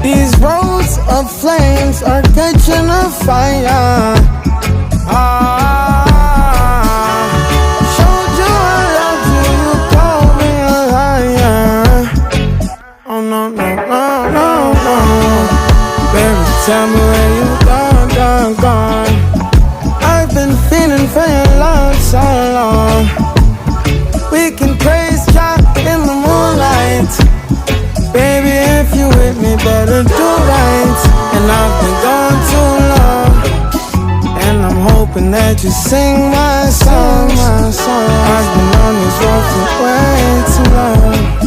These roads of flames are catching a fire. Showed you I loved you, you called me a liar. Oh no, no, no, no, no. Baby, tell me where you gone, gone, gone. I've been feeling for your love so long. We can praise God in the moonlight. Baby, if you with me, better do right. And I've been gone too long, and I'm hoping that you sing my song. I've been on this road for way too long.